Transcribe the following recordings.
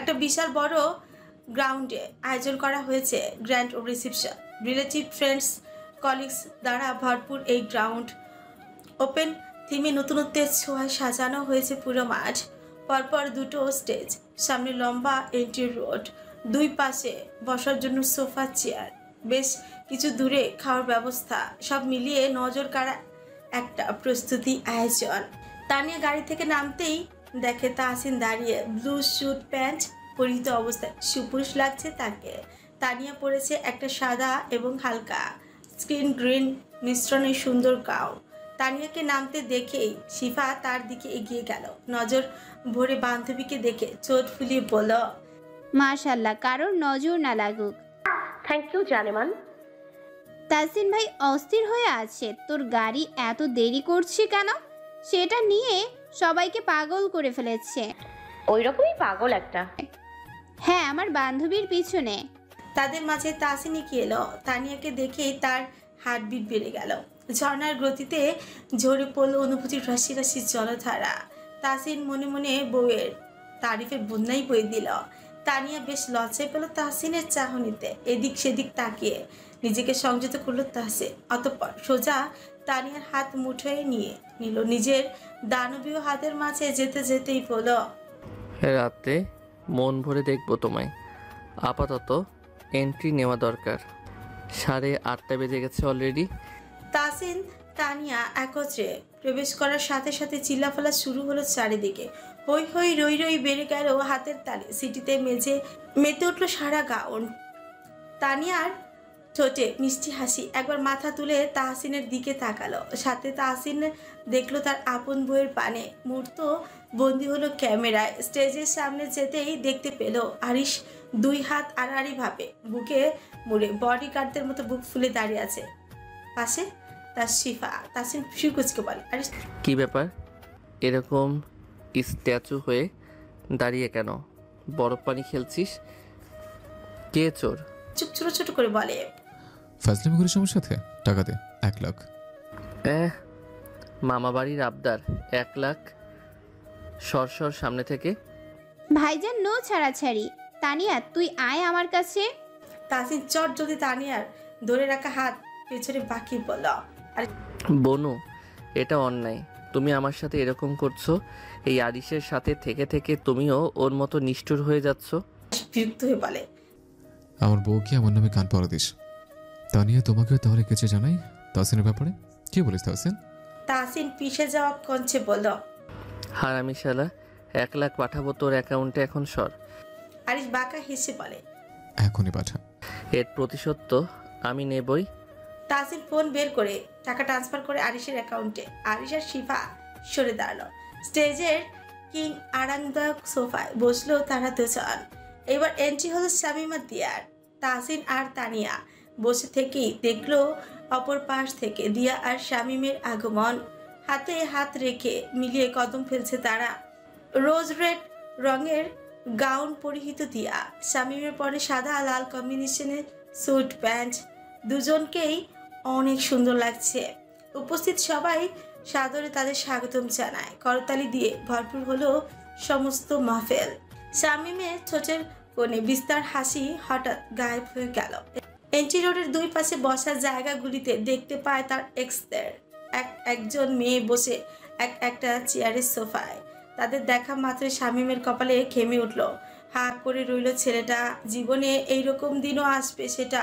একটা বিশাল বড় গ্রাউন্ডে আয়োজন করা হয়েছে grand reception. Relative, friends, colleagues দ্বারা ভরপুর এই গ্রাউন্ড। ওপেন থিমে নতুনত্বের ছোঁয়ায় সাজানো হয়েছে পুরো মাঠ। পরপর দুটো স্টেজ, সামনে লম্বা এন্ট্রি রোড, দুই পাশে বসার জন্য সোফা, চেয়ার, বেশ কিছু দূরে খাওয়ার ব্যবস্থা। সব মিলিয়ে নজর কাড়া একটা প্রস্তুতি আয়োজন। তানিয়া গাড়ি থেকে নামতেই দেখে তাহসিন দাঁড়িয়ে, ব্লু স্যুট প্যান্ট পরিহিত অবস্থায়। সুপুরুষ লাগছে তাকে। তানিয়া পরেছে একটা সাদা এবং হালকা স্ক্রিন গ্রিন মিশ্রণের সুন্দর গাউন। তানিয়াকে নামতে দেখেই শিফা তার দিকে এগিয়ে গেল। নজর ভরে বান্ধবীকে দেখে চোট ফুলিয়ে বলল, মাশাআল্লাহ, কারোর নজর না লাগুক। Thank you জানেমান। তাহসিন ভাই অস্থির হয়ে আছে, তোর গাড়ি এত দেরি করছে কেন? সেটা নিয়ে সবাইকে পাগল করে ফেলেছে। ওই রকমই পাগল একটা। হ্যাঁ, আমার বান্ধবীর পিছনে। তাদের মাঝে তাহসিন কি এলো। তানিয়াকে দেখেই তার হার্টবিট বেড়ে গেল। ঝর্ণার গতিতে ঝরে পড়ল অনুভূতির রাশি রাশি জলধারা। তাহসিন মনে মনে বউয়ের তারিফের বন্যাই বয়ে দিল। তানিয়া বেশ লজ্জায় পেল তাহসিনের চাহনিতে। এদিক সেদিক তাকিয়ে নিজেকে সংযত করল তাহসিন। অতঃপর সোজা তানিয়ার হাত মুঠোয় নিয়ে নিল নিজের দানবীয় হাতের মাঝে। যেতে যেতেই বলল, রাতে মন ভরে দেখবো তোমায়। আপাতত এন্ট্রি নেওয়া দরকার। 8:30 বেজে গেছে অলরেডি। তাহসিন তানিয়া একত্রে প্রবেশ করার সাথে সাথে চিল্লাফালা শুরু হলো চারিদিকে। হই হই রই রই বেড়ে গেল হাতের তালি। সিটিতে মেতে উঠল সারা গাউন। তানিয়ার ঠোঁটে মিষ্টি হাসি। একবার মাথা তুলে তাহসিনের দিকে তাকালো। সাথে তাহসিন দেখলো তার আপন বইয়ের পানে। মুহূর্ত বন্দি হলো ক্যামেরায়। স্টেজের সামনে যেতেই দেখতে পেল আরিশ দুই হাত আড়াআড়ি ভাবে বুকে মুড়ে বডিগার্ডদের মতো বুক ফুলে দাঁড়িয়ে আছে। পাশে তার শিফা। তাহসিন ফিরকুচকে বলে, আরিশ কি ব্যাপার এরকম স্ট্যাচু হয়ে দাঁড়িয়ে কেন? বরফ পানি খেলছিস? কে চোর? চুপ ছোট ছোট করে বলে, ফাজলামি করিস আমার সাথে? টাকা দে, 1 লাখ। মামা বাড়ির আবদার 1 লাখ? সর সামনে থেকে। ভাইজান, নো ছাড়াছাড়ি। তানিয়া, তুই আয় আমার কাছে। তাহসিন চট যদি তানিয়ার ধরে রাখা হাত পেছনে বাকি বলল, আরে বনু, এটা অন্যায়। তুমি আমার সাথে এরকম করছো। এই আরিশের সাথে থেকে থেকে তুমিও ওর মতো নিষ্ঠুর হয়ে যাচ্ছ। বিরক্ত হয়ে বলে, আমার বউকে আমার নামে কান পড়া দিস। তানিয়া তোমাকেও তাহলে কিছু জানাই তাহসিনের ব্যাপারে? কি বলিস তাহসিন? তাহসিন পিছে যাওয়া কঞ্চে বলল, হারামি শালা, 1 লাখ পাঠাবো তোর অ্যাকাউন্টে, এখন সর। আরিশ বাঁকা হেসে বলে, এখনই পাঠা। এর প্রতিশোধ তো আমি নেবই। তাহসিন ফোন বের করে টাকা ট্রান্সফার করে আরিশের অ্যাকাউন্টে। আরিশ আর শিফা সরে দাঁড়ালো। স্টেজের কিং আরামদায়ক সোফায় বসলো তারা দুজন। এবার এন্ট্রি হলো শামিমা দিয়ার। তাহসিন আর তানিয়া বসে থেকেই দেখলো অপর পাশ থেকে দিয়া আর শামিমের আগমন। হাতে হাত রেখে মিলিয়ে কদম ফেলছে তারা। রোজ রেড রঙের গাউন পরিহিত দিয়া, শামিমের পরে সাদা লাল কম্বিনেশনের স্যুট প্যান্ট। দুজনকেই অনেক সুন্দর লাগছে। উপস্থিত সবাই সাদরে তাদের স্বাগতম জানায়। করতালি দিয়ে ভরপুর হলো সমস্ত মাহফিল। শামিমের ঠোঁটের কোণে বিস্তার হাসি হঠাৎ গায়েব হয়ে গেল। এন্ট্রি রোডের দুই পাশে বসার জায়গাগুলিতে দেখতে পায় তার এক্সদের। একজন মেয়ে বসে একটা চেয়ারের সোফায়। তাদের দেখা মাত্রই শামিমের কপালে ঘেমে উঠল। হা করে রইল ছেলেটা। জীবনে এইরকম দিনও আসবে সেটা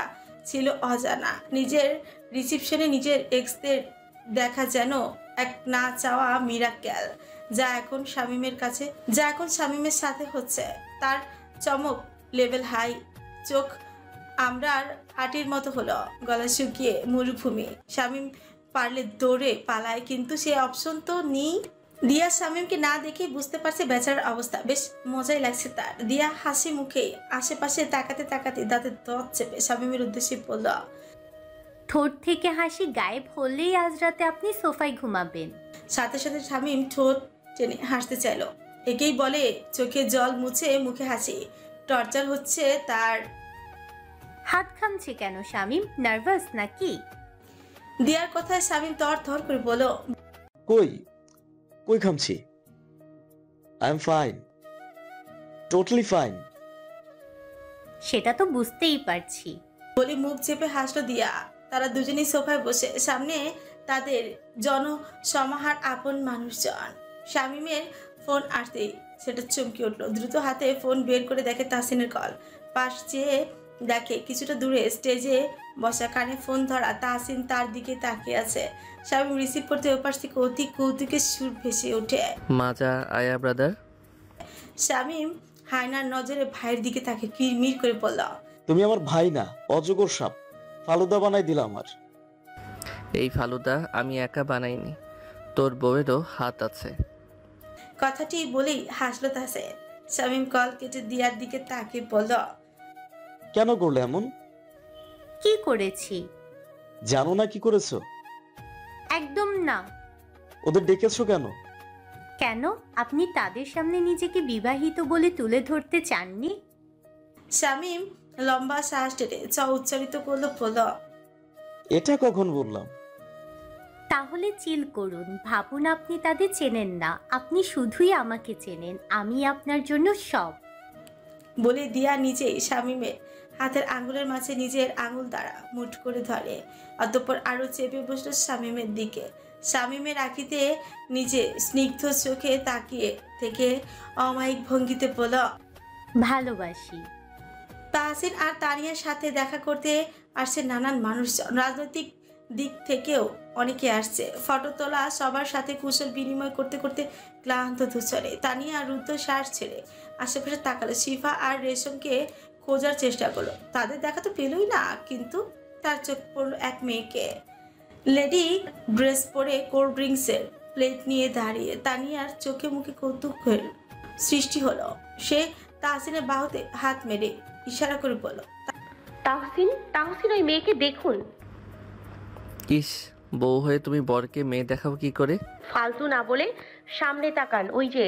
ছিল অজানা। নিজের রিসিপশনে নিজের এক্সদের দেখা যেন এক না চাওয়া মিরাক্কেল, যা এখন শামিমের সাথে হচ্ছে। তার চমক লেভেল হাই। চোখ আমরার হাটির মতো হলো, গলা শুকিয়ে মরুভূমি। শামিম পারলে দৌড়ে পালায়, কিন্তু সে অপশন তো নেই। দিয়া শামিমকে না দেখেই বুঝতে পারছে বেচারার অবস্থা। বেশ মজাই লাগছে তার। দিয়া হাসি মুখে আশেপাশে তাকাতে তাকাতে দাঁতের দাঁত চেপে শামিমের উদ্দেশ্যে বলল, ঠোঁট থেকে হাসি গায়েব হলেই আজ রাতে আপনি সোফায় ঘুমাবেন। সাথে সাথে শামিম ঠোঁট টেনে হাসতে চাইল। একেই বলে চোখে জল মুছে মুখে হাসি। টর্চার হচ্ছে তার। হাত খামছে কেন শামিম? নার্ভাস নাকি? দিয়ার কথায় শামিম তর থর করে বলল, কই খামছি? I am fine, totally fine. সেটা তো বুঝতেই পারছি। বলে মুখ চেপে হাসলো দিয়া। তারা দুজনেই সোফায় বসে, সামনে তাদের জনসমাহার আপন মানুষজন। শামীমের ফোন আসতেই সেটা চমকে উঠলো। দ্রুত হাতে ফোন বের করে দেখে তাহসিনের কল। পাশ চেয়ে দেখে কিছুটা দূরে স্টেজে বসা, কানে ফোন ধরা তাহসিন তার দিকে তাকিয়ে আছে। শামীম রিসিভ করতে ওপাশ থেকে অতি কৌতুকের সুর ভেসে ওঠে। মাজা আয়া ব্রাদার। শামীম হায়নার নজরে ভাইয়ের দিকে তাকে কিরমির করে বলল, তুমি আমার ভাই না, অজগর সাপ। ফালুদা বানাই দিলা আমার। এই ফালুদা আমি একা বানাইনি, তোর বউয়েরও হাত আছে। কথাটি বলেই হাসলো তাহসিন। শামীম কল কেটে দিয়ার দিকে তাকিয়ে বলল, কেন করলে এমন? কি করেছি? জানো না কি করেছো? একদম না। ওদের ডেকেছো কেন? কেন আপনি তাদের সামনে নিজেকে বিবাহিত বলে তুলে ধরতে চাননি? শামীম লম্বা শ্বাস টেনে উচ্চারিত করলো, বলল, এটা কখন বললাম? তাহলে চিল করুন, ভাবুন আপনি তাদের চেনেন না, আপনি শুধুই আমাকে চেনেন, আমি আপনার জন্য সব। বলে দিয়া নিজেই শামীমের হাতের আঙ্গুলের মাঝে নিজের আঙ্গুল দ্বারা মুঠ করে ধরে। অতঃপর আরো চেপে বসলো শামীমের দিকে। শামীমের আঁখিতে নিজে স্নিগ্ধ চোখে তাকিয়ে থেকে অমায়িক ভঙ্গিতে বলল, ভালোবাসি। তাহসিন আর তানিয়ার সাথে দেখা করতে আসছে নানান মানুষজন। রাজনৈতিক দিক থেকেও অনেকে আসছে। ফটো তোলা সবার সাথে কুশল বিনিময় করতে করতে ক্লান্ত দুচরে। তানিয়া রুদ্ধশ্বাস ছেড়ে আশেপাশে তাকালো। শিফা আর রেশমকে খোঁজার চেষ্টা করলো, তাদের দেখা তো পেলই না। কিন্তু তার চোখ পড়লো এক মেয়েকে, লেডি ড্রেস পরে কোল্ড ড্রিঙ্কসের প্লেট নিয়ে দাঁড়িয়ে। তানিয়ার চোখে মুখে কৌতুকের সৃষ্টি হলো। সে তাহসিনের বাহুতে হাত মেরে ইশারা করে বলল, তাহসিন, তাহসিন ওই মেয়েকে দেখুন। ইস, বউ হয়ে তুমি বরকে মেয়ে দেখাও কি করে? ফালতু না বলে সামনে তাকান, ওই যে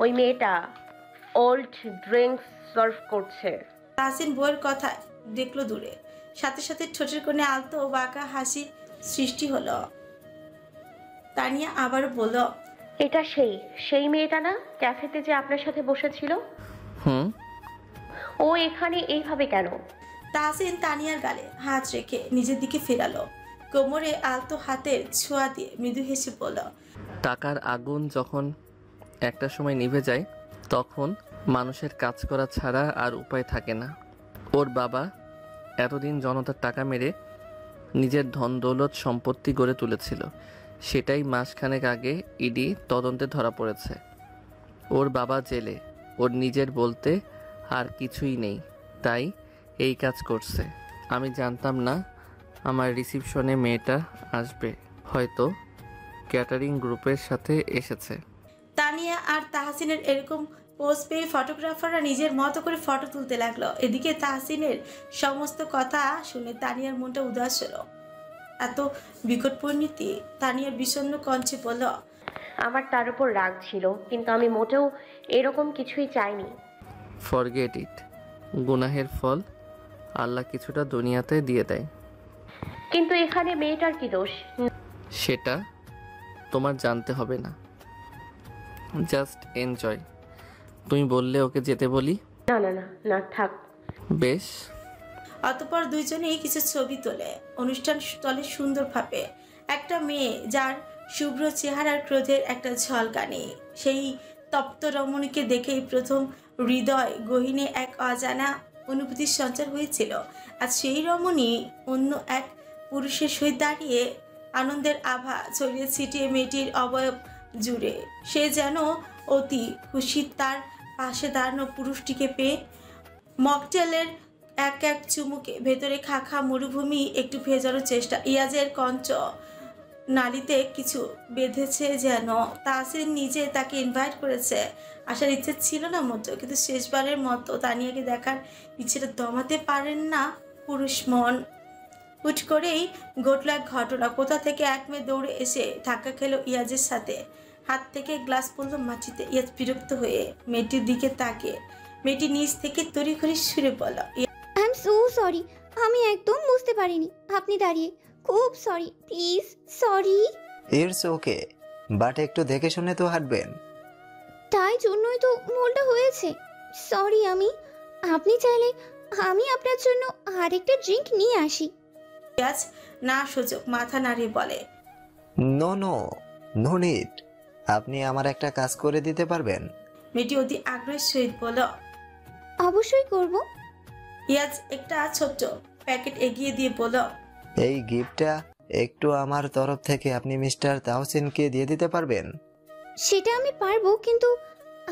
ওই মেয়েটা ওল্ড ড্রিঙ্কস সার্ভ করছে। তাহসিন বউয়ের কথা দেখলো দূরে, সাথে সাথে ঠোঁটের কোণে আলতো ও বাঁকা হাসি সৃষ্টি হলো। তানিয়া আবার বলল, এটা সেই মেয়েটা না, ক্যাফেতে যে আপনার সাথে বসেছিল? হুম। ও এখানে এইভাবে কেন? তাহসিন তানিয়ার গালে হাত রেখে নিজের দিকে ফেরালো। কোমরে আলতো হাতের ছোঁয়া দিয়ে মৃদু হেসে বলল, টাকার আগুন যখন একটা সময় নিভে যায়, তখন মানুষের কাজ করা ছাড়া আর উপায় থাকে না। ওর বাবা এতদিন জনতার টাকা মেরে নিজের ধন দৌলত সম্পত্তি গড়ে তুলেছিল, সেটাই মাসখানেক আগে ইডি তদন্তে ধরা পড়েছে। ওর বাবা জেলে, ওর নিজের বলতে আর কিছুই নেই, তাই এই কাজ করছে। আমি জানতাম না আমার রিসিপশনে মেয়েটা আসবে, হয়তো ক্যাটারিং গ্রুপের সাথে এসেছে। তানিয়া আর তাহসিনের এরকম পোস্ট পেয়ে ফটোগ্রাফাররা নিজের মতো করে ফটো তুলতে লাগলো। এদিকে তাহসিনের সমস্ত কথা শুনে তানিয়ার মনটা উদাস হলো। এত বিকট পরিণতি। তানিয়ার বিষণ্ণ কণ্ঠে বলল, আমার তার উপর রাগ ছিল, কিন্তু আমি মোটেও এরকম কিছুই চাইনি। ফরগেট ইট, গুনাহের ফল আল্লাহ কিছুটা দুনিয়াতে দিয়ে দেয়। কিন্তু এখানে মেয়েটার কি দোষ? সেটা তোমার জানতে হবে না, জাস্ট এনজয়। তুমি বললে ওকে যেতে বলি? না না না না, থাক। বেশ। অতঃপর দুইজনেই কিছু ছবি তোলে অনুষ্ঠান স্থলে সুন্দরভাবে। একটা মেয়ে যার শুভ্র চেহারার ক্রোধের একটা ঝলকানি, সেই তপ্ত রমণীকে দেখেই প্রথম হৃদয় গহীনে এক অজানা অনুভূতির সঞ্চার হয়েছিল। আর সেই রমণী অন্য এক পুরুষের সহিত দাঁড়িয়ে আনন্দের আভা ছড়িয়ে ছিটিয়ে মেয়েটির অবয়ব জুড়ে। সে যেন অতি খুশি তার পাশে দাঁড়ানো পুরুষটিকে পেয়ে। মকটেলের এক এক চুমুকে ভেতরে খাখা মরুভূমি একটু ভেজানোর চেষ্টা। ইয়াজের কঞ্চ নালিতে কিছু বেঁধেছে যেন। তাহসিন নিজে তাকে ইনভাইট করেছে, আসার ইচ্ছে ছিল না মোটেও, কিন্তু শেষবারের মতো তানিয়াকে দেখার ইচ্ছেটা দমাতে পারেন না পুরুষ মন। হুট করেই ঘটল এক ঘটনা। কোথা থেকে এক মেয়ে দৌড়ে এসে ধাক্কা খেলো ইয়াজের সাথে, হাত থেকে গ্লাস পড়লো মাটিতে। ইয়াজ বিরক্ত হয়ে মেয়েটির দিকে তাকিয়ে মেয়েটি নিচ থেকে তড়িঘড়ি সুরে বলল, আই এম সো সরি, আমি একদম বুঝতে পারিনি আপনি দাঁড়িয়ে। খুব sorry, please sorry. It's okay, but একটু দেখে শুনে তো হাঁটবেন। তাই জন্যই তো ভুলটা হয়েছে। সরি। আপনি চাইলে আমি আপনার জন্য আরেকটা ড্রিঙ্ক নিয়ে আসি। ইয়াজ না সুযোগ মাথা নাড়িয়ে বলে, নো নো, নো নিড। আপনি আমার একটা কাজ করে দিতে পারবেন? মেয়েটি অতি আগ্রহের সহিত বলল। অবশ্যই করব। ইয়াজ একটা ছোট্ট প্যাকেট এগিয়ে দিয়ে বলল, এই গিফটটা একটু আমার তরফ থেকে আপনি মিস্টার তাহসিনকে দিয়ে দিতে পারবেন? সেটা আমি পারবো, কিন্তু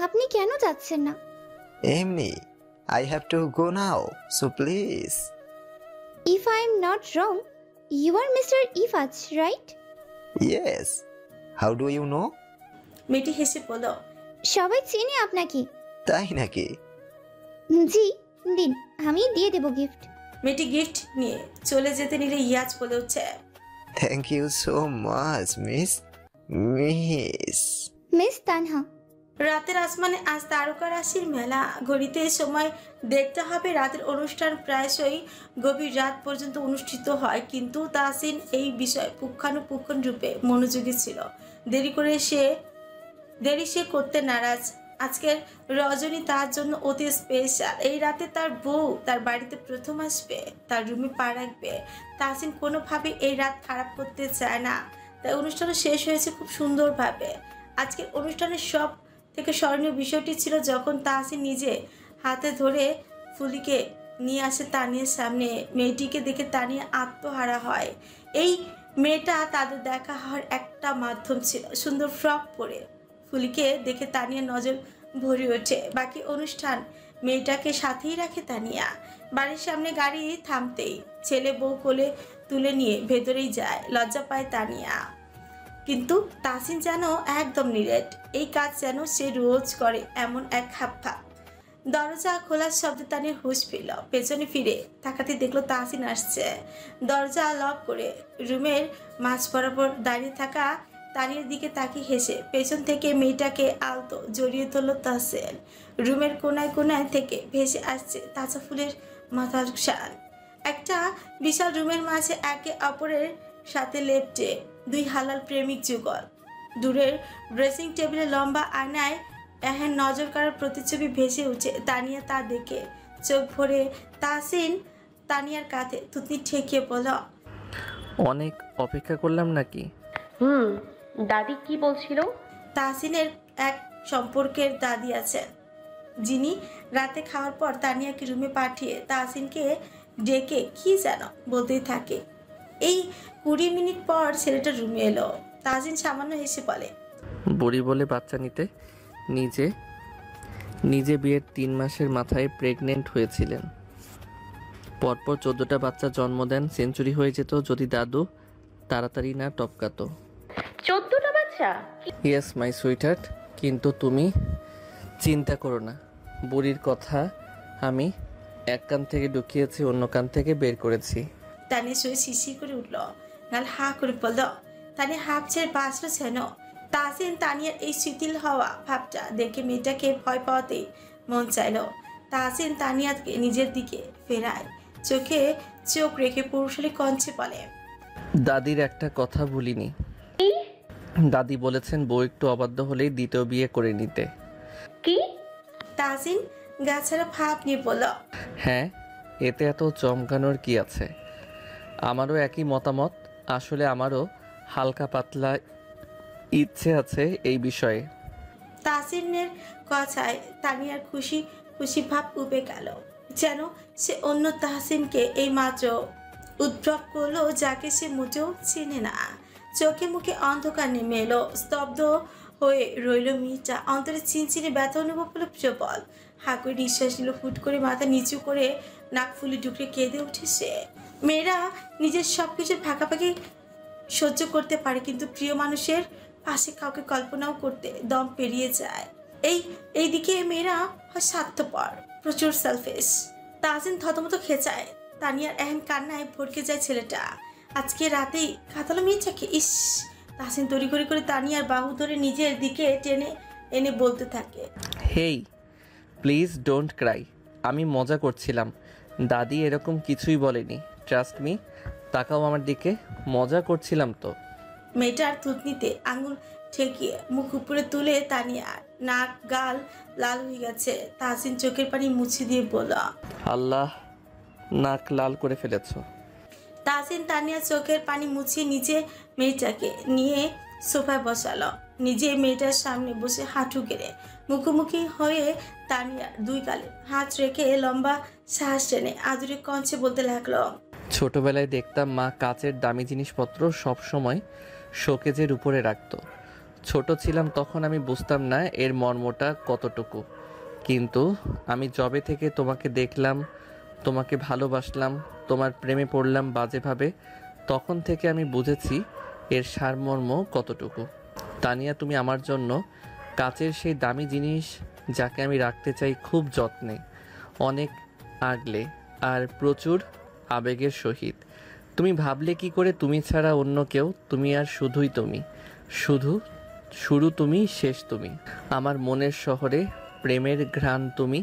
আপনি কেন যাচ্ছেন না? এমনি, I have to go now, so please. If I am not wrong, you are mister Ifaz, right? Yes, how do you know? মেয়েটি হেসে বলল, সবাই চেনে আপনাকে। তাই নাকি? জি, দিন, আমি দিয়ে দেব গিফট। মেয়েটি গিফট নিয়ে চলে যেতে নিলে ইয়াজ বলে উঠছে, thank you so much miss miss Tanha. রাতের আসমানে আজ তারকা রাশির মেলা। ঘড়িতে সময় দেখতে হবে। রাতের অনুষ্ঠান প্রায়শই গভীর রাত পর্যন্ত অনুষ্ঠিত হয়, কিন্তু তাহসিন এই বিষয়ে পুঙ্খানুপুঙ্খ রূপে মনোযোগী ছিল। দেরি সে করতে নারাজ। আজকের রজনী তার জন্য অতি স্পেশাল। এই রাতে তার বউ তার বাড়িতে প্রথম আসবে, তার রুমে পা রাখবে। তাহসিন কোনোভাবে এই রাত খারাপ করতে চায় না, তাই অনুষ্ঠানও শেষ হয়েছে খুব সুন্দরভাবে। আজকের অনুষ্ঠানের সব থেকে স্মরণীয় বিষয়টি ছিল যখন তাহসিন নিজে হাতে ধরে ফুলিকে নিয়ে আসে তানিয়ার সামনে। মেয়েটিকে দেখে তানিয়া আত্মহারা হয়। এই মেয়েটা তাদের দেখা হওয়ার একটা মাধ্যম ছিল। সুন্দর ফ্রক পরে ফুলিকে দেখে তানিয়ার নজর ভরে ওঠে। বাকি অনুষ্ঠান মেয়েটাকে সাথেই রাখে তানিয়া। বাড়ির সামনে গাড়ি থামতেই ছেলে বউ কোলে তুলে নিয়ে ভেতরেই যায়। লজ্জা পায় তানিয়া, কিন্তু তাহসিন যেন একদম নিরেট। এই কাজ যেন সে রোজ করে, এমন এক হাবভাব। দরজা খোলার শব্দে তানিয়ার হুঁশ ফিরল। পেছনে ফিরে তাকাতে দেখলো তাহসিন আসছে। দরজা লক করে রুমের মাঝ বরাবর দাঁড়িয়ে থাকা তানিয়ার দিকে তাকিয়ে হেসে পেছন থেকে মেয়েটাকে আলতো জড়িয়ে ধরল তাহসিন। রুমের কোনায় কোনায় থেকে ভেসে আসছে তাজা ফুলের মাথার শান। একটা বিশাল রুমের মাঝে একে অপরের সাথে লেপটে দুই হালাল প্রেমিক যুগল। দূরের ড্রেসিং টেবিলে লম্বা আয়নায় এহেন নজর কাড়ার প্রতিচ্ছবি ভেসে উঠে। তানিয়া তা দেখে চোখ ভরে তাহসিন তানিয়ার কাঁধে থুতনি ঠেকিয়ে বলল, অনেক অপেক্ষা করলাম নাকি? দাদি কি বলছিল? তাহসিনের এক সম্পর্কের দাদি আছেন, যিনি রাতে খাওয়ার পর তানিয়াকে রুমে পাঠিয়ে তাহসিনকে ডেকে কি যেন বলতেই থাকে। এই 20 মিনিট পর ছেলেটা রুমে এলো। তাহসিন সামান্য হেসে বলে, বুড়ি বলে বাচ্চা নিতে। নিজে বিয়ের 3 মাসের মাথায় প্রেগনেন্ট হয়েছিলেন। পরপর 14টা বাচ্চা জন্ম দেন। সেঞ্চুরি হয়ে যেত যদি দাদু তাড়াতাড়ি না টপকাতো। 14টা বাচ্চা? ইয়েস মাই সুইটহার্ট, কিন্তু তুমি চিন্তা করো না, বুড়ির কথা আমি এক কান থেকে ঢুকিয়েছি, অন্য কান থেকে বের করেছি। তানিয়া শুয়ে শিশি করে উঠল, নাল হা করে বলল। তানিয়া হাফ ছেড়ে বাঁচল যেন। তাহসিন তানিয়ার এই শিথিল হওয়া ভাবটা দেখে মেয়েটাকে ভয় পাওয়াতেই মন চাইল। তাহসিন তানিয়াকে নিজের দিকে ফেরায়, চোখে চোখ রেখে পুরুষালী কঞ্চে বলে, দাদির একটা কথা ভুলিনি। দাদি বলেছেন বউ একটু অবাধ্য হলেই দ্বিতীয় বিয়ে করে নিতে। কি? তাহসিন গাছারা ভাব নিয়ে বলল, হ্যাঁ, এতে এত চমকানোর কি আছে? আমারও একই মতামত। আসলে আমারও হালকা পাতলা ইচ্ছে আছে এই বিষয়ে। তাহসিনের কথায় তানিয়ার খুশি খুশি ভাব উবে গেল, যেন সে অন্য তাহসিনকে এই মাত্র উদ্ভব করলো, যাকে সে মোটেও চেনে না। চোখে মুখে অন্ধকার নেমে এলো, স্তব্ধ হয়ে রইল মেয়েটা। অন্তরে চিনচিনে ব্যথা অনুভব হলো প্রবল। হা করে নিঃশ্বাস নিল, ফুট করে মাথা নিচু করে নাক ফুলে ঢুকরে কেঁদে উঠে সে। মেয়েরা নিজের সব কিছু ফাঁকাফাঁকি সহ্য করতে পারে, কিন্তু প্রিয় মানুষের পাশে কাউকে কল্পনাও করতে দম পেরিয়ে যায়। এইদিকে মেয়েরা হয় স্বার্থপর, প্রচুর সেলফিশ। তাহসিন থতমত খেঁচায়। তানিয়ার এহেন কান্নায় ভরকে যায় ছেলেটা। আজকে রাতেই কাঁদালো মেয়েটাকে। ইস! তাহসিন তড়ি করে তানিয়ার বাহু ধরে নিজের দিকে টেনে এনে বলতে থাকে, হেই প্লিজ ডোন্ট ক্রাই, আমি মজা করছিলাম। দাদি এরকম কিছুই বলেনি, ট্রাস্ট মি। তাকাও আমার দিকে, মজা করছিলাম তো। মেয়েটার থুতনিতে আঙুল ঠেকিয়ে মুখ উপরে তুলে তানিয়ার নাক গাল লাল হয়ে গেছে। তাহসিন চোখের পানি মুছে দিয়ে বলল, আল্লাহ নাক লাল করে ফেলেছ। তাহসিন তানিয়ার চোখের পানি মুছিয়ে নিচে মেয়েটাকে নিয়ে সোফায় বসালো। নিজে মেয়েটার সামনে বসে হাঁটু গেড়ে মুখোমুখি হয়ে তানিয়ার দুই গালে হাত রেখে লম্বা শ্বাস টেনে আদুরে কঞ্চে বলতে লাগলো, ছোটবেলায় দেখতাম মা কাচের দামি জিনিসপত্র সব সময় শোকেজের উপরে রাখতো। ছোট ছিলাম তখন আমি বুঝতাম না এর মর্মটা কতটুকু, কিন্তু আমি যবে থেকে তোমাকে দেখলাম, তোমাকে ভালোবাসলাম, তোমার প্রেমে পড়লাম বাজেভাবে, তখন থেকে আমি বুঝেছি এর সারমর্ম কতটুকু। তানিয়া, তুমি আমার জন্য কাচের সেই দামি জিনিস যাকে আমি রাখতে চাই খুব যত্নে, অনেক আগলে আর প্রচুর আবেগের সহিত। তুমি ভাবলে কি করে তুমি ছাড়া অন্য কেউ? তুমি আর শুধুই তুমি, শুরু তুমি, শেষ তুমি, আমার মনের শহরে প্রেমের ঘ্রাণ তুমি।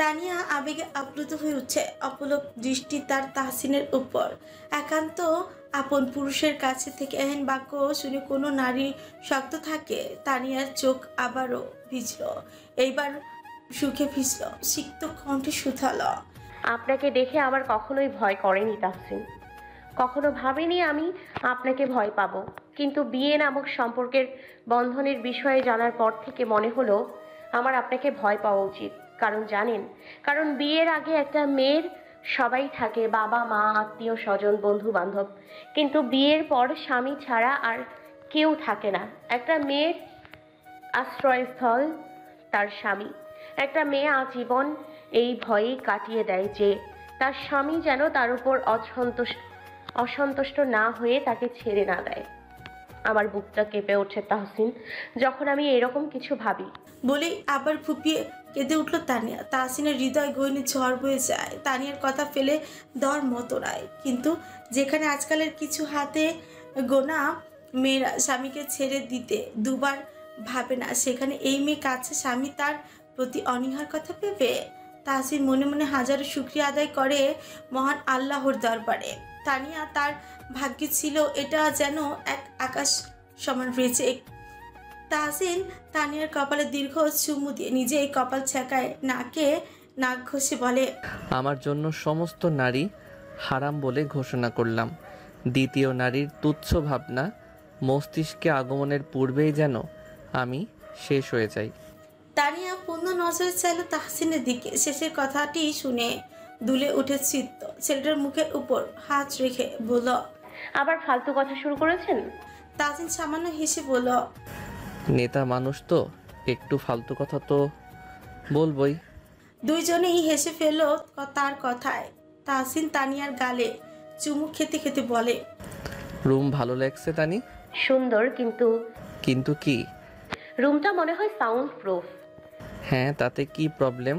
তানিয়া আবেগে আপ্লুত হয়ে উঠছে। অপলক দৃষ্টি তার তাহসিনের উপর। একান্ত আপন পুরুষের কাছে থেকে এহেন বাক্য শুনে কোনো নারী শক্ত থাকে? তানিয়ার চোখ আবারও ভিজল, এইবার সুখে ভিজল, সিক্ত কণ্ঠে শুধালো, আপনাকে দেখে আমার কখনোই ভয় করেনি তাহসিন। কখনো ভাবিনি আমি আপনাকে ভয় পাবো, কিন্তু বিয়ে নামক সম্পর্কের বন্ধনের বিষয়ে জানার পর থেকে মনে হলো আমার আপনাকে ভয় পাওয়া উচিত। কারণ জানেন, কারণ বিয়ের আগে একটা মেয়ের সবাই থাকে, বাবা মা, আত্মীয় স্বজন, বন্ধু বান্ধব, কিন্তু বিয়ের পর স্বামী ছাড়া আর কেউ থাকে না। একটা মেয়ের আশ্রয়স্থল তার স্বামী। একটা মেয়ে আজীবন এই ভয়েই কাটিয়ে দেয় যে তার স্বামী যেন তার উপর অসন্তুষ্ট না হয়ে তাকে ছেড়ে না দেয়। আমার বুকটা কেঁপে ওঠে তাহসিন যখন আমি এরকম কিছু ভাবি। বলেই আবার ফুপিয়ে কেঁদে উঠল তানিয়া। তাহসিনের হৃদয় গহনে ঝড় বয়ে যায়। তানিয়ার কথা ফেলে দেওয়ার মতো নয়, কিন্তু যেখানে আজকালের কিছু হাতে গোনা মেয়েরা স্বামীকে ছেড়ে দিতে দুবার ভাবে না, সেখানে এই মেয়ে কাছে স্বামী তার প্রতি অনীহার কথা ভেবে তাহসিন মনে মনে হাজারো শুকরিয়া আদায় করে মহান আল্লাহর দরবারে। তানিয়া তার ভাগ্যে ছিল এটা যেন এক আকাশ সমান রয়েছে। তাহসিন তানিয়ার কপালে দীর্ঘ চুমু দিয়ে নিজে এই কপাল ছেঁকায়, নাক ঘষে বলে, আমার জন্য সমস্ত নারী হারাম বলে ঘোষণা করলাম। দ্বিতীয় নারীর তুচ্ছ ভাবনা মস্তিষ্কে আগমনের পূর্বেই যেন আমি শেষ হয়ে যাই। তানিয়া পূর্ণ নজরে চাইল তাহসিনের দিকে। শেষের কথাটি শুনে দুলে উঠে চিত্ত। ছেলেটার মুখের উপর হাত রেখে বলল, আবার ফালতু কথা শুরু করেছেন? তাহসিন সামান্য হেসে বলল, নেতা মানুষ তো একটু ফালতু কথা তো বলবই। দুইজনেই হেসে ফেলল তার কথায়। তাহসিন তানিয়ার গালে চুমু খেতে খেতে বলে, রুম ভালো লাগছে তানি? সুন্দর, কিন্তু কি? রুমটা মনে হয় সাউন্ড প্রুফ। হ্যাঁ, তাতে কি প্রবলেম?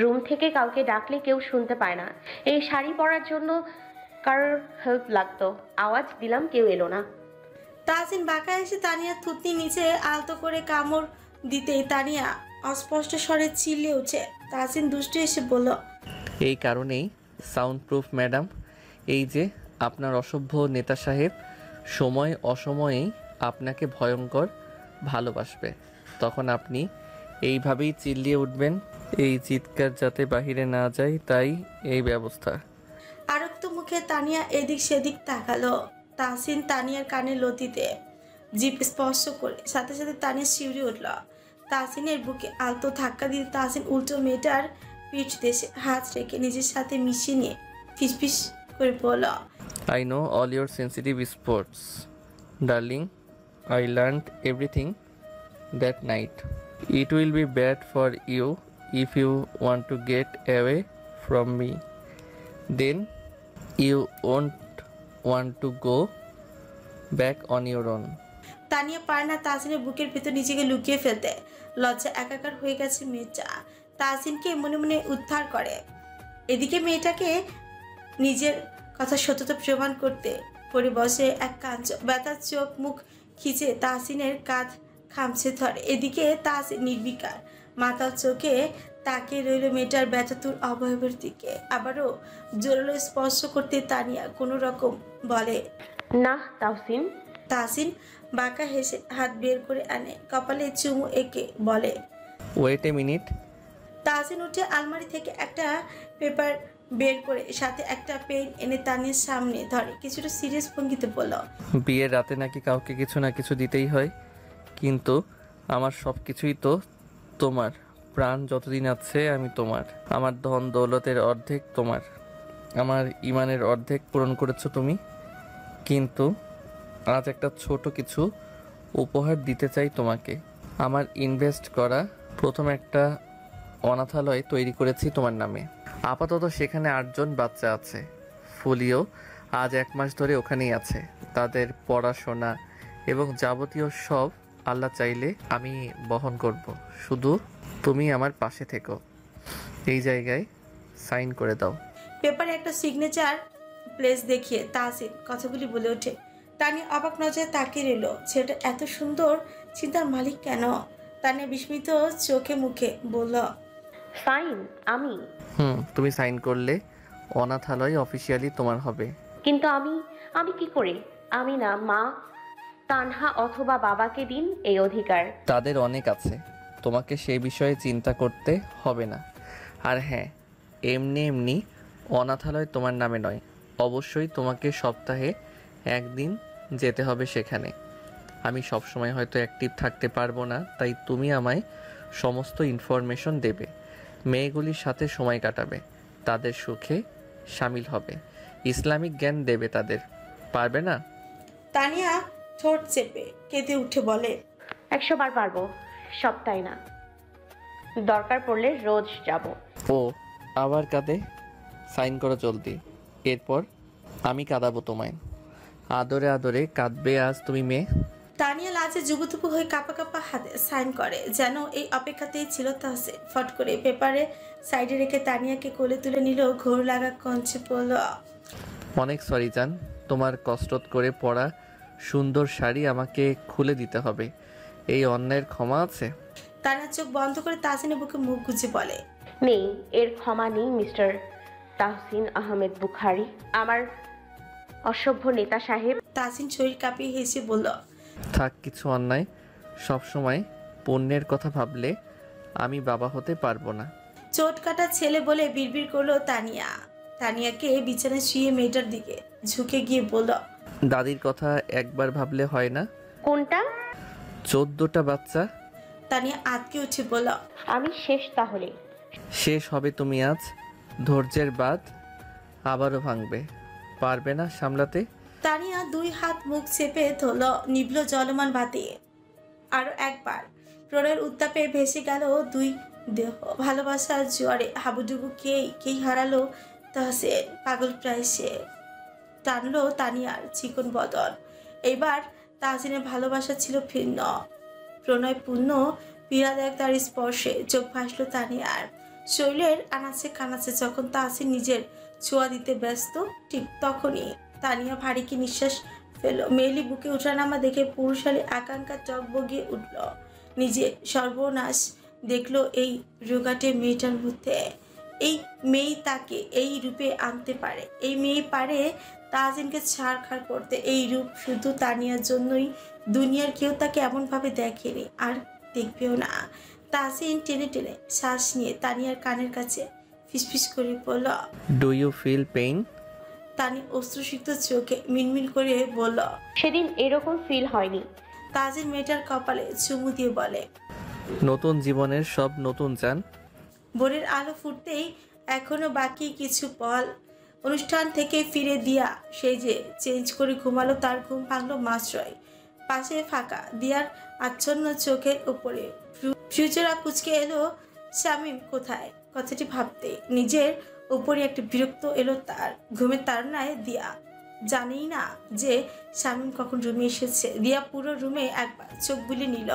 রুম থেকে কাউকে ডাকলে কেউ শুনতে পায় না। এই শাড়ি পরার জন্য কারোর হেল্প লাগতো, আওয়াজ দিলাম, কেউ এলো না। তাহসিন বাঁকা এসে তানিয়ার থুতনি নিচে আলতো করে কামড় দিতেই তানিয়া অস্পষ্ট স্বরে চিল্লে উঠে। তাহসিন দুষ্টু এসে বলল, এই কারণেই সাউন্ড প্রুফ ম্যাডাম। এই যে আপনার অসভ্য নেতা সাহেব সময় অসময়েই আপনাকে ভয়ঙ্কর ভালোবাসবে, তখন আপনি এইভাবেই চিল্লিয়ে উঠবেন। এই চিৎকার যাতে বাহিরে না যায়, তাই এই ব্যবস্থা। আরক্ত মুখে তানিয়া এদিক সেদিক তাকালো। তাহসিন তানিয়ার কানে লতিতে জিভ স্পর্শ করে সাথে সাথে তানিয়া শিউরে উঠল। তাহসিনের বুকে আলতো ধাক্কা দিয়ে তাহসিন উল্টো মেয়েটার পিঠ দেশে হাত রেখে নিজের সাথে মিশিয়ে নিয়ে ফিসফিস করে বলল, I know all your sensitive spots, darling. I learned everything that night. It will be bad for you if you want to get away from me. Then you won't want to go back on your own. Tania পারে না তাহসিনের বুকের ভেতর নিজেকে লুকিয়ে ফেলতে। লজ্জা একাকার হয়ে গেছে মেয়েটা। তাহসিনকে মনে মনে উদ্ধার করে। এদিকে মেয়েটাকে নিজের কথা সত্যতা প্রমাণ করতে করে বসে এক কাঞ্চ। ব্যথার চোখ মুখ খিচে তাহসিনের কাঁধ খামছে ধরে। এদিকে তাহসিন নির্বিকার মাতাল চোখে তাকিয়ে রইল মেয়েটার ব্যথাতুর অবয়বের দিকে। আবারও জোরালো স্পর্শ করতে তানিয়া কোনো রকম বলে, না তাহসিন। তাহসিন বাঁকা হেসে হাত বের করে আনে, কপালে চুমু এঁকে বলে, Wait a minute. তাহসিন উঠে আলমারি থেকে একটা পেপার বের করে সাথে একটা পেন এনে তানিয়ার সামনে ধরে কিছুটা সিরিয়াস ভঙ্গিতে বলল, বিয়ের রাতে নাকি কাউকে কিছু না কিছু দিতেই হয়, কিন্তু আমার সব কিছুই তো তোমার। প্রাণ যতদিন আছে আমি তোমার। আমার ধন দৌলতের অর্ধেক তোমার, আমার ইমানের অর্ধেক পূরণ করেছো তুমি। কিন্তু আজ একটা ছোট কিছু উপহার দিতে চাই তোমাকে। আমার ইনভেস্ট করা প্রথম একটা অনাথালয় তৈরি করেছি তোমার নামে। আপাতত সেখানে 8 জন বাচ্চা আছে। ফুলিও আজ 1 মাস ধরে ওখানেই আছে। তাদের পড়াশোনা এবং যাবতীয় সব আল্লাহ চাইলে আমি বহন করব, শুধু তুমি আমার পাশে থেকো। এই জায়গায় সাইন করে দাও। পেপারে একটা সিগনেচার প্লেস দেখিয়ে তাহসিন কথাগুলি বলে ওঠে। তানিয়া অবাক নজরে তাকিয়ে রইল। ছেলেটা এত সুন্দর চিন্তার মালিক কেন? তানিয়া বিস্মিত চোখে মুখে বলল, ফাইন, আমি। তুমি সাইন করলে অনাথালয় অফিসিয়ালি তোমার হবে। কিন্তু আমি কি করে? আমি না, মা তানহা অথবা বাবাকে দিন এই অধিকার। তাদের অনেক আছে, তোমাকে সেই বিষয়ে চিন্তা করতে হবে না। আর হ্যাঁ, এমনি এমনি অনাথালয় তোমার নামে নয়, অবশ্যই তোমাকে সপ্তাহে 1 দিন যেতে হবে সেখানে। আমি সবসময় হয়তো অ্যাক্টিভ থাকতে পারবো না, তাই তুমি আমায় সমস্ত ইনফরমেশন দেবে। মেয়েগুলির সাথে সময় কাটাবে, তাদের সুখে সামিল হবে, ইসলামিক জ্ঞান দেবে তাদের। পারবে না? তানিয়া ঠোঁট চেপে কেঁদে উঠে বলে, 100 বার পারবো, সপ্তাহে না, দরকার পড়লে রোজ যাব। ও আবার কাঁদে? সাইন করো জলদি, এরপর আমি কাঁদাবো তোমায়। আদরে আদরে কাঁদবে আজ তুমি মেয়ে। তানিয়া লাজে জুবুথুবু হয়ে কাঁপা কাঁপা হাতে সাইন করে, যেন এই অপেক্ষাতেই ছিল তাহসিন। ফট করে পেপারে সাইডে রেখে তানিয়াকে কোলে তুলে নিল, ঘোর লাগা কঞ্চে পড়ল। অনেক সরি জান, তোমার কষ্ট করে পরা সুন্দর শাড়ি আমাকে খুলে দিতে হবে, এই অন্যায়ের ক্ষমা আছে? তানিয়া চোখ বন্ধ করে তাহসিনের বুকে মুখ গুজে বলে, নেই, এর ক্ষমা নেই মিস্টার তাহসিন আহমেদ বুখারী, আমার অসভ্য নেতা সাহেব। তাহসিন শরীর কাঁপিয়ে হেসে বলল, থাক কিছু অন্যায়, সবসময় পুণ্যের কথা ভাবলে আমি বাবা হতে পারবো না। চোট কাটা ছেলে বলে বিড়বিড় করলো তানিয়া। তানিয়াকে বিছানায় শুয়ে মেয়েটার দিকে ঝুঁকে গিয়ে বলল, দাদির কথা একবার ভাবলে হয় না? কোনটা? 14টা বাচ্চা। তানিয়া আতকে উঠে বলল, আমি শেষ তাহলে। শেষ হবে তুমি আজ, ধৈর্যের বাঁধ আবারও ভাঙবে, পারবে না সামলাতে। তানিয়া 2 হাত মুখ চেপে ধরল নিবল জলমান বাতি। আরো একবার প্রলয়ের উত্তাপে ভেসে গেল 2 দেহ। ভালোবাসার জোয়ারে হাবুডুবু কেই হারালো তাহসিন। পাগল প্রায় সে। টানলো তানিয়ার চিকন বদন। এবার তাহসিনের ভালোবাসা ছিল ভিন্ন, প্রণয়পূর্ণ। পীড়াদায়ক তার স্পর্শে চোখ ভাসলো তানিয়ার। শৈলের আনাচে কানাচে যখন তাহসিন নিজের ছোঁয়া দিতে ব্যস্ত, ঠিক তখনই তানিয়া ভারী কি নিঃশ্বাস ফেল। মেয়েলি বুকে উঠানামা দেখে পুরুষালী আকাঙ্ক্ষা চক বগিয়ে উঠল। নিজে সর্বনাশ দেখলো এই রোগাটে মেয়েটার মধ্যে। এই মেয়ে তাকে এই রূপে আনতে পারে, এই মেয়ে পারে তাহসিনকে ছাড়খাড় করতে। এই রূপ শুধু তানিয়ার জন্যই, দুনিয়ার কেউ তাকে এমনভাবে দেখেনি আর দেখবেও না। তাহসিন টেনে টেনে শ্বাস নিয়ে তানিয়ার কানের কাছে ফিসফিস করে বলল, ডু ইউ ফিল পেইন? তানি অশ্রুসিক্ত চোখে মিনমিন করে বলল, সেদিন এরকম ফিল হয়নি। তাহসিন মেয়েটার কপালে চুমু দিয়ে বলে, নতুন জীবনের সব নতুন চান। ভোরের আলো ফুটতেই এখনো বাকি কিছু পল। অনুষ্ঠান থেকে ফিরে দিয়া সেই যে চেঞ্জ করে ঘুমালো, তার ঘুম ভাঙলো মাত্রই। পাশে ফাঁকা দিয়ার আচ্ছন্ন চোখের উপরে ফিউচারা কুচকে এলো। শামীম কোথায়? কথাটি ভাবতে নিজের উপরে একটা বিরক্ত এলো তার। ঘুমের তাড়নায় দিয়া জানেই না যে শামীম কখন রুমে এসেছে। দিয়া পুরো রুমে একবার চোখ বুলিয়ে নিল।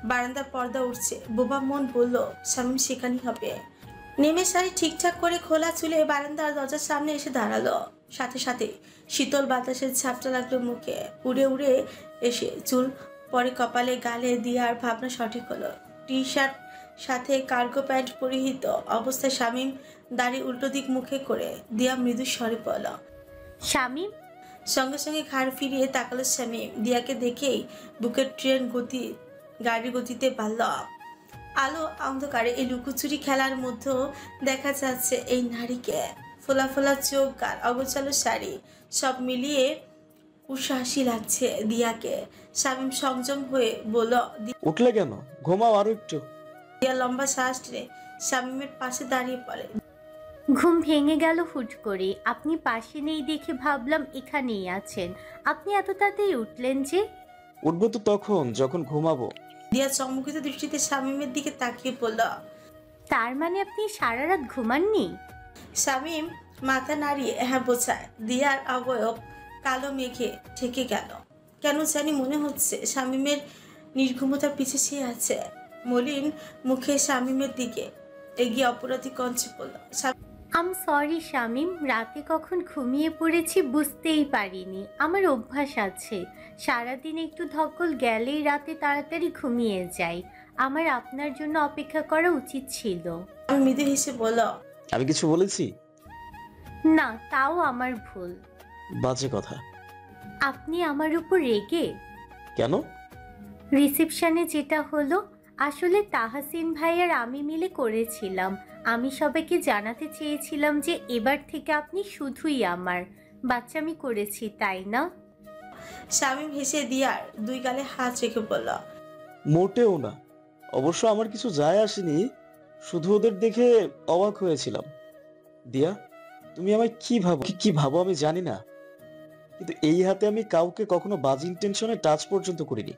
বারান্দার পর্দা উঠছে। বোবা মন বলল শামীম সেখানেই হবে। নেমে শাড়ি ঠিকঠাক করে খোলা চুলে বারান্দার দরজার সামনে এসে দাঁড়ালো। সাথে সাথে শীতল বাতাসের ঝাপটা লাগলো মুখে। উড়ে উড়ে এসে চুল পরে কপালে গালে দিয়ার ভাবনা সঠিক হলো। টি শার্ট সাথে কার্গো প্যান্ট পরিহিত অবস্থায় শামীম দাড়ি উল্টো দিক মুখে করে দিয়া মৃদু স্বরে বলল, শামীম। সঙ্গে সঙ্গে ঘাড় ফিরিয়ে তাকালো শামীম। দিয়াকে দেখেই বুকের ট্রেন গাড়ির গতিতে বাড়ল। আলো অন্ধকারে এই লুকোচুরি খেলার মধ্যেও দেখা যাচ্ছে এই নারীকে। ফোলা ফোলা চোখ, গাল, অগোছালো শাড়ি, সব মিলিয়ে উৎসাহী লাগছে দিয়াকে। শামীম সংযম হয়ে বলল। উঠলে কেন? ঘুমাও আরো একটু। দিয়া লম্বা শ্বাস টেনে শামীমের পাশে দাঁড়িয়ে পড়ে। ঘুম ভেঙে গেল হুট করে। আপনি পাশে নেই দেখে ভাবলাম এখানেই আছেন। আপনি এত তাড়াতাড়ি উঠলেন যে? উঠবো তো তখন যখন ঘুমাবো। দিয়া চমকিত দৃষ্টিতে শামীমের দিকে তাকিয়ে পড়ল। তার মানে আপনি সারা রাত ঘুমাননি? শামীম মাথা নাড়িয়ে হ্যাঁ বোঝায়। দিয়ার অবয়ব কালো মেঘে ঢেকে গেল। কেন জানি মনে হচ্ছে শামীমের নির্ঘুমতার পিছে সে আছে। মলিন মুখে শামীমের দিকে এগিয়ে অপরাধী কঞ্চে পড়ল। আম সরি শামীম, রাতে কখন ঘুমিয়ে পড়েছি বুঝতেই পারিনি। আমার অভ্যাস আছে, সারাদিন একটু ধকল গেলেই রাতে তাড়াতাড়ি ঘুমিয়ে যাই। আমার আপনার জন্য অপেক্ষা করা উচিত ছিল। আমি মৃদু হেসে বলল। আমি কিছু বলেছি? না, তাও আমার ভুল। বাজে কথা। আপনি আমার উপর রেগে? কেন? রিসেপশনে যেটা হলো, আসলে তাহসিন ভাই আর আমি মিলে করেছিলাম। আমি সবাইকে জানাতে চেয়েছিলাম যে এবার থেকে আপনি শুধুই আমার। বাচ্চামি করেছি, তাই না? শামীম হেসে দিয়ার দুই গালে হাত রেখে বলল। মোটেও না। অবশ্য আমার কিছু যায় আসেনি, শুধু ওদের দেখে অবাক হয়েছিলাম। দিয়া, তুমি আমায় কি ভাবো আমি জানি না, কিন্তু এই হাতে আমি কাউকে কখনো বাজে ইন্টেনশনে টাচ পর্যন্ত করিনি।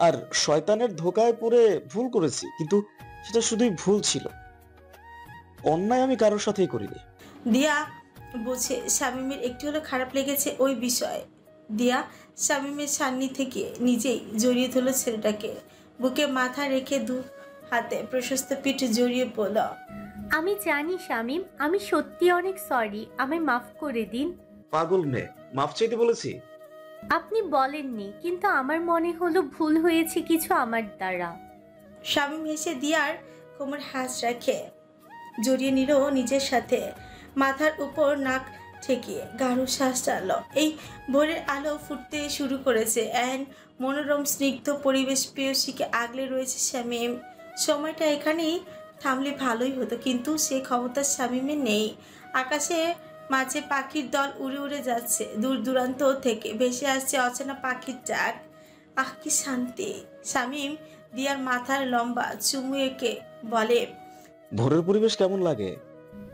আর শয়তানের ধোকায় পড়ে ভুল করেছি, কিন্তু সেটা শুধুই ভুল ছিল, অন্যায় আমি কারোর সাথেই করিনি। দিয়া বুঝে শামীমের একটু হলো খারাপ লেগেছে ওই বিষয়ে। দিয়া শামীমের সান্নি থেকে নিজেই জড়িয়ে ধরল ছেলেটাকে। বুকে মাথা রেখে দু হাতে প্রশস্ত পিঠ জড়িয়ে পড়ল। আমি জানি শামীম, আমি সত্যি অনেক সরি। আমায় মাফ করে দিন। পাগল মেয়ে, মাফ চাইতে বলেছি? আপনি বলেননি, কিন্তু আমার মনে হলো ভুল হয়েছে কিছু আমার দ্বারা। শামীম হেসে দিয়ার কোমর হাত রেখে জড়িয়ে নিল নিজের সাথে। মাথার উপর নাক ঠেকিয়ে গাঢ় শ্বাস টানল। এই ভোরের আলো ফুটতে শুরু করেছে। মনোরম স্নিগ্ধ পরিবেশ প্রেয়সীকে আগলে রয়েছে শামীম। সময়টা এখানেই থামলে ভালোই হতো, কিন্তু সে ক্ষমতা শামীমের নেই। আকাশে মাঝে পাখির দল উড়ে উড়ে যাচ্ছে, দূর দূরান্ত থেকে ভেসে আসছে অচেনা পাখির ডাক। আহ কি শান্তি! শামীম দিয়ার মাথার লম্বা চুমু এঁকে বলে। ভোরের পরিবেশ কেমন লাগে?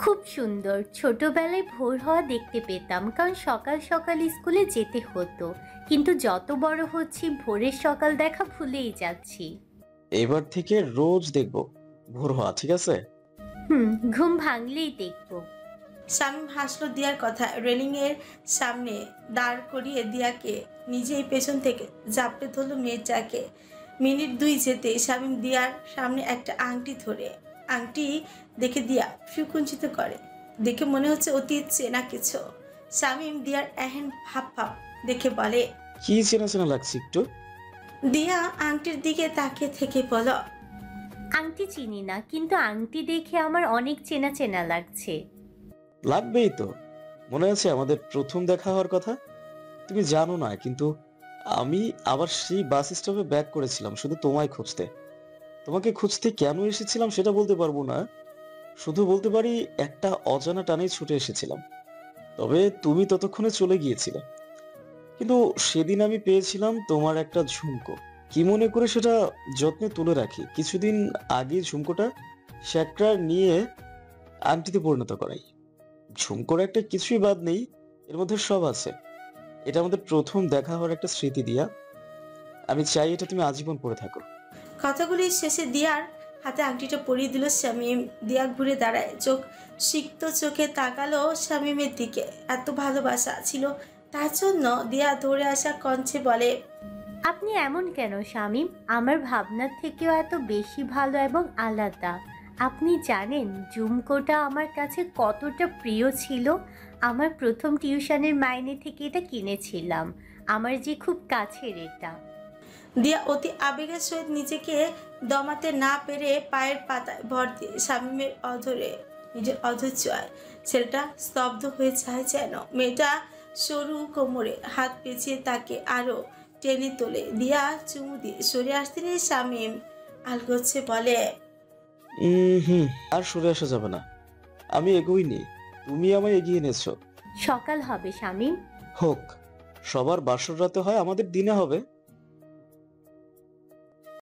খুব সুন্দর। ছোটবেলায় ভোর হওয়া দেখতে পেতাম, কারণ সকাল সকাল স্কুলে যেতে হতো। কিন্তু যত বড় হচ্ছি ভোরের সকাল দেখা ভুলেই যাচ্ছি। এবার থেকে রোজ দেখবো ভোর হওয়া, ঠিক আছে? ঘুম ভাঙলেই দেখব। শামীম হাসলো দিয়ার কথা। রেলিং এর সামনে দাঁড় করিয়ে দিয়াকে নিজেই পেছন থেকে জাপটে ধরল মেয়েটাকে। মিনিট দুই যেতে শামীম দিয়ার সামনে একটা আংটি ধরে। আংটি দেখে দিয়া সুকুঞ্চিত করে। দেখে মনে হচ্ছে অতীত চেনা কিছু। শামীম দিয়ার এহেন ভাব দেখে বলে। কি চেনা চেনা লাগছে একটু। দিয়া আংটির দিকে তাকিয়ে থেকে বলো। আংটি চিনি না, কিন্তু আংটি দেখে আমার অনেক চেনা চেনা লাগছে। লাগবেই তো। মনে আছে আমাদের প্রথম দেখা হওয়ার কথা? তুমি জানো না, কিন্তু আমি আবার সেই বাস স্টপে ব্যাক করেছিলাম শুধু তোমায় খুঁজতে। তোমাকে খুঁজতে কেন এসেছিলাম সেটা বলতে পারবো না, শুধু বলতে পারি একটা অজানা টানেই ছুটে এসেছিলাম। তবে তুমি ততক্ষণে চলে গিয়েছিলে। কিন্তু সেদিন আমি পেয়েছিলাম তোমার একটা ঝুমকো। কি মনে করে সেটা যত্নে তুলে রাখি। কিছুদিন আগে ঝুমকোটা শ্যাকরা নিয়ে আংটিতে পরিণত করাই। ঝুমকোর একটা কিছুই বাদ নেই, এর মধ্যে সব আছে। এটা আমাদের প্রথম দেখা হওয়ার একটা স্মৃতি দিয়া। আমি চাই এটা তুমি আজীবন পড়ে থাকো। কথাগুলি শেষে দিয়ার হাতে আংটিটা পরিয়ে দিল শামীম। দিয়া ঘুরে দাঁড়ায়, চোখ সিক্ত চোখে তাকালো শামীমের দিকে। এত ভালোবাসা ছিল তার জন্য। দিয়া ধরে আসা কণ্ঠে বলে। আপনি এমন কেন শামীম? আমার ভাবনার থেকেও এত বেশি ভালো এবং আলাদা। আপনি জানেন ঝুমকোটা আমার কাছে কতটা প্রিয় ছিল। আমার প্রথম টিউশনের মাইনে থেকে এটা কিনেছিলাম। আমার যে খুব কাছের এটা। দিয়া অতি আবেগের সহিত নিজেকে দমাতে না পেরে পায়ের পাতায় ভর দিয়ে শামীমের অধরে নিজের অধর ছোঁয়ায়। ছেলেটা স্তব্ধ হয়ে যায় যেন। মেয়েটা সরু কোমরে হাত পেঁচিয়ে তাকে আরো টেনে তোলে। দিয়া চুমু দিয়ে সরে আসতে নিয়ে শামীম আলগোচ্ছে বলে। আর সরে আসা যাবে না, আমি এগোইনি। তুমি আমায় এগিয়ে এনেছো। সকাল হবে শামীম। হোক, সবার বাসর রাতে হয়, আমাদের দিনে হবে।